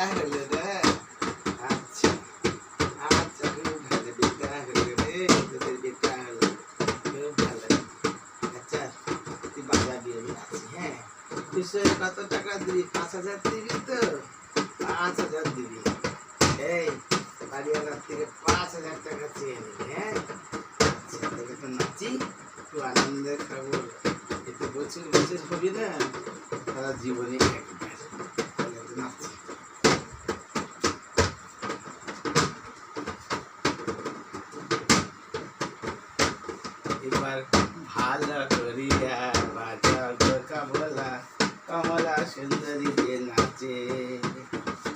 বিদ্যা হলো রে। আচ্ছা আচ্ছা, খুব ভালো বিদ্যা হলো রে, তোদের বিদ্যা হলো, খুব ভালো। আচ্ছা তুই বাজাবি, আমি আছি। হ্যাঁ, বিষয়ে কত টাকা দিবি? 5,000 দিবি তো? 5,000 দিবি। এই বাড়িওয়ালার থেকে 5,000 টাকা চেয়ে নিবি। হ্যাঁ, আচ্ছা তাহলে তো নাচি, একটু আনন্দের খবর। এতে বছর বছর হবি না, সারা জীবনে একবার। তাহলে তো নাচি। এবার ভালো করিয়া বাজাও গো কামলা, কমলা সুন্দরী যে নাচে।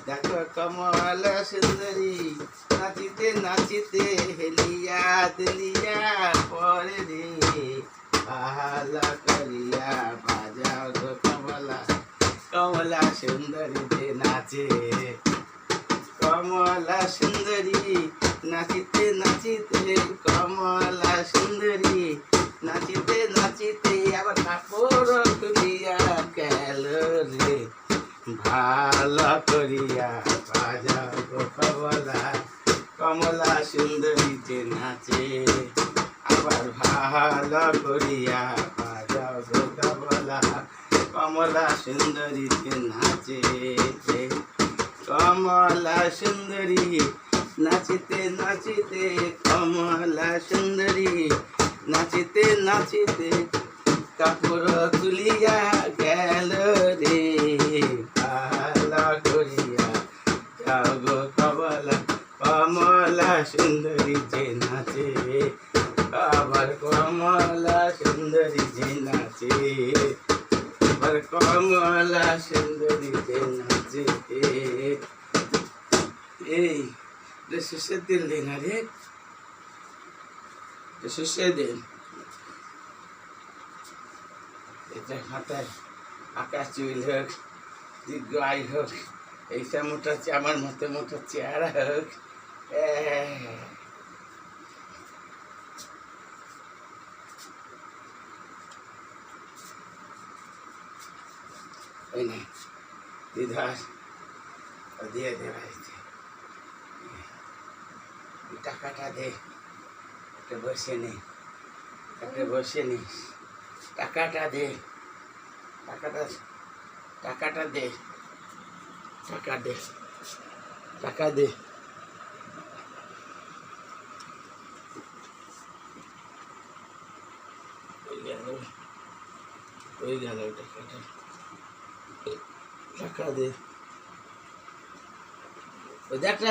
দেখো কমলা সুন্দরী নাচিতে নাচিতে হেলিয়া দুলিয়া পরে রে। ভালো করিয়া বাজাও গো কমলা, কমলা সুন্দরী যে নাচে। কমলা সুন্দরী নাচিতে নাচিতে, কমলা সুন্দরী নাচিতে নাচিতে আবার কাপড় খুলিয়া গেল রে। ভালো করিয়া বাজাও গো কমলা, কমলা সুন্দরী যে নাচে। আবার ভালো করিয়া বাজাও গো কমলা, কমলা সুন্দরী যে নাচে। কমলা সুন্দরী নাচিতে নাচিতে, কমলা সুন্দরী নাচিতে নাচিতে কাপড় খুলিয়া গেল রে। ভালো করিয়া যাও গো কমলা, কমলা সুন্দরী যে নাচে। আবার কমলা সুন্দরী যে নাচে, আবার কমলা সুন্দরী যে নাচে। এই শেষের দিন দিন, আরে শেষের দিন। এটা মাথায় আকাশ চুল হোক, দীর্ঘ আয় হোক, এইটা মোটা আমার মতো মোটা চেহারা হোক। ওই না দিদার দিয়ে দে বাড়িতে, টাকাটা দে, একটা বসে নে, একটা বসে নিস, টাকাটা দে, টাকাটা টাকাটা দে, টাকা দে, টাকা দে। ওই গেল টাকাটা, টাকা দে। ওই দেখ না।